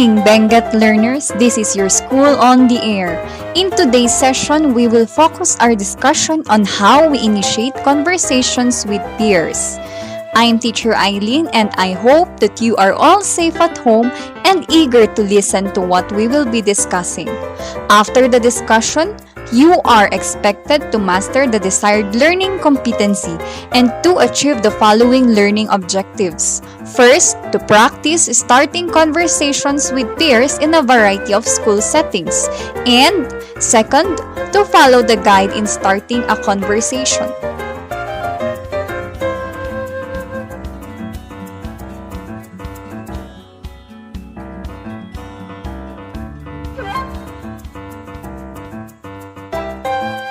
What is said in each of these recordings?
morning, Benguet learners. This is your school on the air. In today's session, we will focus our discussion on how we initiate conversations with peers. I'm Teacher Eileen, and I hope that you are all safe at home and eager to listen to what we will be discussing. After the discussion, you are expected to master the desired learning competency and to achieve the following learning objectives. First, to practice starting conversations with peers in a variety of school settings. And second, to follow the guide in starting a conversation.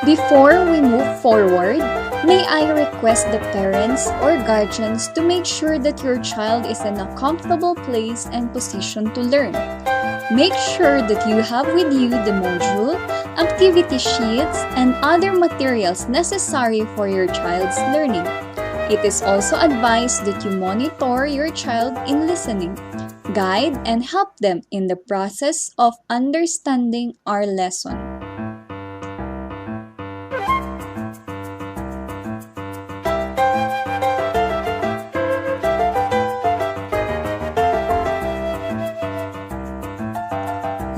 Before we move forward, may I request the parents or guardians to make sure that your child is in a comfortable place and position to learn. Make sure that you have with you the module, activity sheets, and other materials necessary for your child's learning. It is also advised that you monitor your child in listening, guide, and help them in the process of understanding our lesson.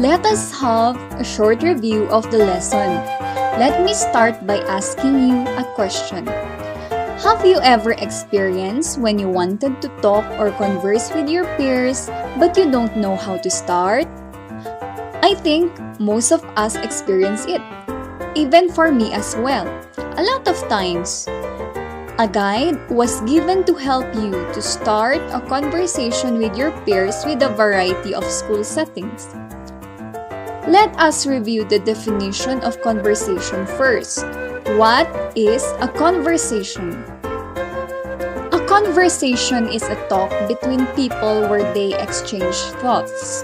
Let us have a short review of the lesson. Let me start by asking you a question. Have you ever experienced when you wanted to talk or converse with your peers but you don't know how to start? I think most of us experience it, even for me as well. A lot of times, a guide was given to help you to start a conversation with your peers with a variety of school settings. Let us review the definition of conversation first. What is a conversation? A conversation is a talk between people where they exchange thoughts.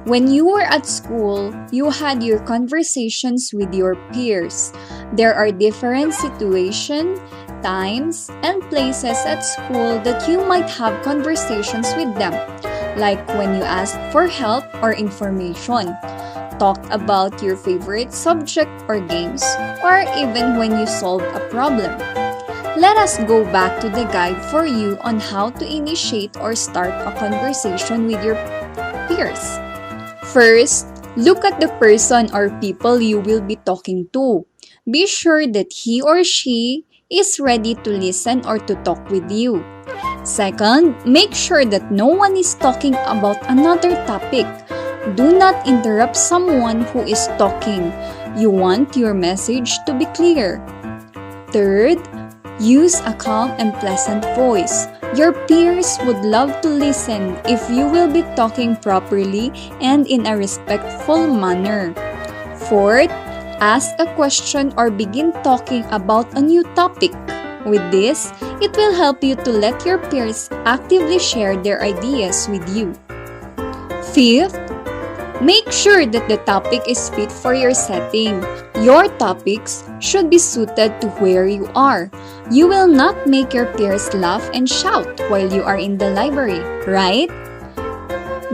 When you were at school, you had your conversations with your peers. There are different situations, times, and places at school that you might have conversations with them, like when you ask for help or information, talk about your favorite subject or games, or even when you solve a problem. Let us go back to the guide for you on how to initiate or start a conversation with your peers. First, look at the person or people you will be talking to. Be sure that he or she is ready to listen or to talk with you. Second, make sure that no one is talking about another topic. Do not interrupt someone who is talking. You want your message to be clear. Third, use a calm and pleasant voice. Your peers would love to listen if you will be talking properly and in a respectful manner. Fourth, ask a question or begin talking about a new topic. With this, it will help you to let your peers actively share their ideas with you. Fifth, make sure that the topic is fit for your setting. Your topics should be suited to where you are. You will not make your peers laugh and shout while you are in the library, right?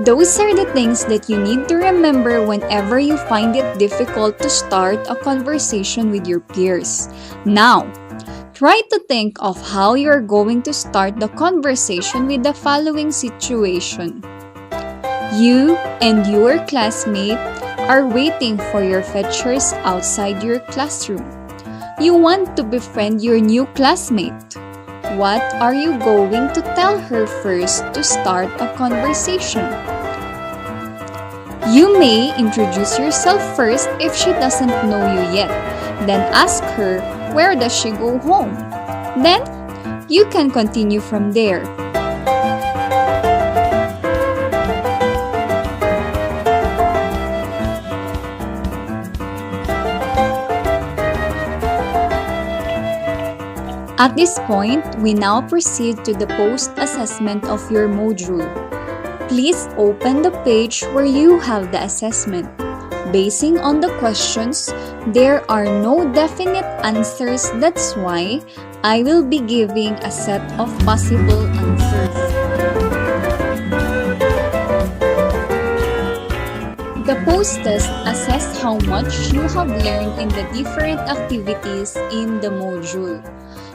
Those are the things that you need to remember whenever you find it difficult to start a conversation with your peers. Now, try to think of how you are going to start the conversation with the following situation. You and your classmate are waiting for your fetchers outside your classroom. You want to befriend your new classmate. What are you going to tell her first to start a conversation? You may introduce yourself first if she doesn't know you yet. Then ask her, where does she go home? Then, you can continue from there. At this point, we now proceed to the post-assessment of your module. Please open the page where you have the assessment. Basing on the questions, there are no definite answers. That's why I will be giving a set of possible answers. The post-test assess how much you have learned in the different activities in the module.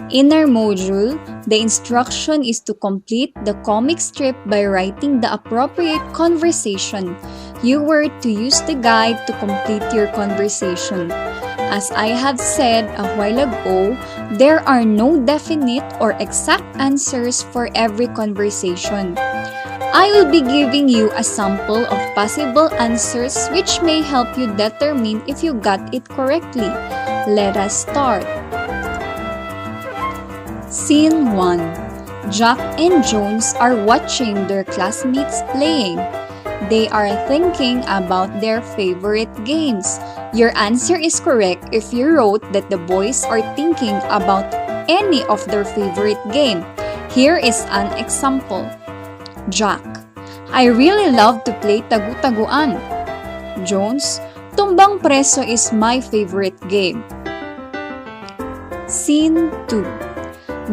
In our module, the instruction is to complete the comic strip by writing the appropriate conversation. You were to use the guide to complete your conversation. As I have said a while ago, there are no definite or exact answers for every conversation. I will be giving you a sample of possible answers which may help you determine if you got it correctly. Let us start. Scene 1. Jack and Jones are watching their classmates playing. They are thinking about their favorite games. Your answer is correct if you wrote that the boys are thinking about any of their favorite game. Here is an example. Jack: I really love to play tagu-taguan. Jones: Tumbang Preso is my favorite game. Scene 2.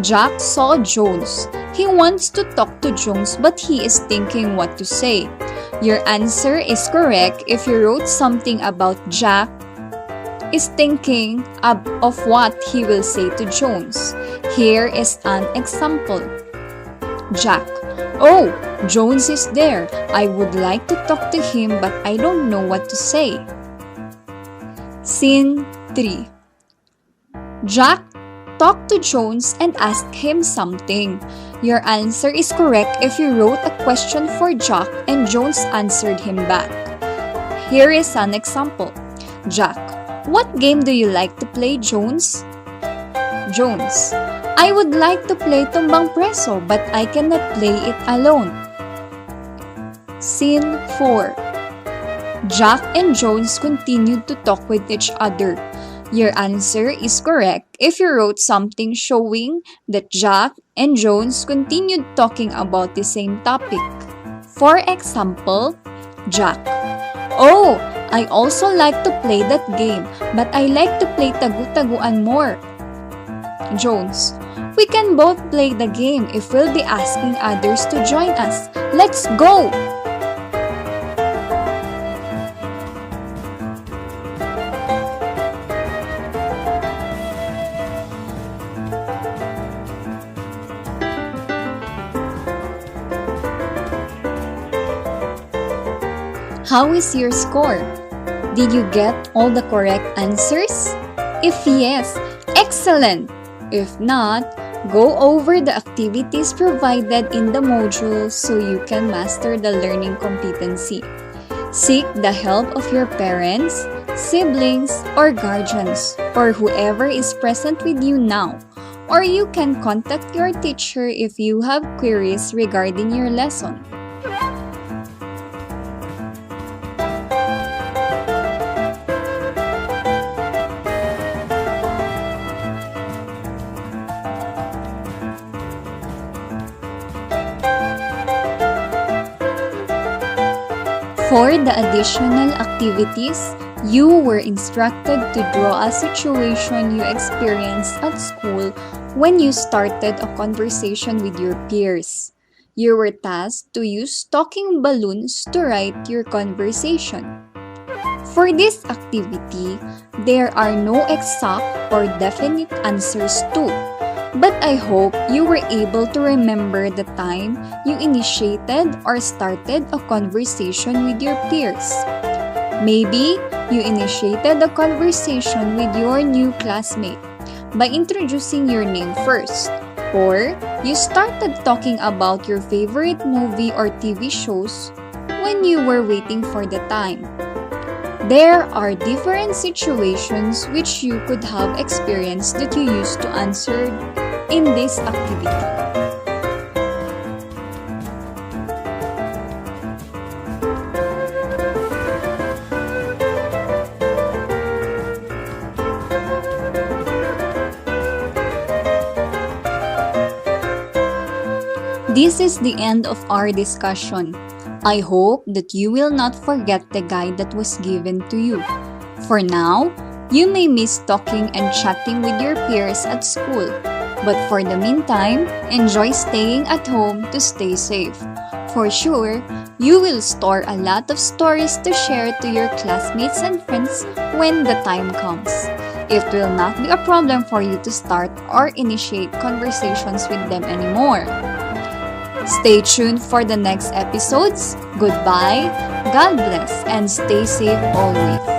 Jack saw Jones. He wants to talk to Jones but he is thinking what to say. Your answer is correct if you wrote something about Jack is thinking of what he will say to Jones. Here is an example. Jack: Oh, Jones is there. I would like to talk to him but I don't know what to say. Scene 3. Jack talked to Jones and asked him something. Your answer is correct if you wrote a question for Jack and Jones answered him back. Here is an example. Jack: What game do you like to play, Jones? Jones: I would like to play Tumbang Preso but I cannot play it alone. Scene 4. Jack and Jones continued to talk with each other. Your answer is correct if you wrote something showing that Jack and Jones continued talking about the same topic. For example, Jack: Oh, I also like to play that game, but I like to play tagu-taguan more. Jones: We can both play the game if we'll be asking others to join us. Let's go! How is your score? Did you get all the correct answers? If yes, excellent! If not, go over the activities provided in the module so you can master the learning competency. Seek the help of your parents, siblings, or guardians, or whoever is present with you now. Or you can contact your teacher if you have queries regarding your lesson. For the additional activities, you were instructed to draw a situation you experienced at school when you started a conversation with your peers. You were tasked to use talking balloons to write your conversation. For this activity, there are no exact or definite answers to, but I hope you were able to remember the time you initiated or started a conversation with your peers. Maybe you initiated a conversation with your new classmate by introducing your name first, or you started talking about your favorite movie or TV shows when you were waiting for the time. There are different situations which you could have experienced that you used to answer in this activity. This is the end of our discussion. I hope that you will not forget the guide that was given to you. For now, you may miss talking and chatting with your peers at school, but for the meantime, enjoy staying at home to stay safe. For sure, You will store a lot of stories to share to your classmates and friends when the time comes. It will not be a problem for you to start or initiate conversations with them anymore. Stay tuned for the next episodes. Goodbye, God bless, and stay safe always.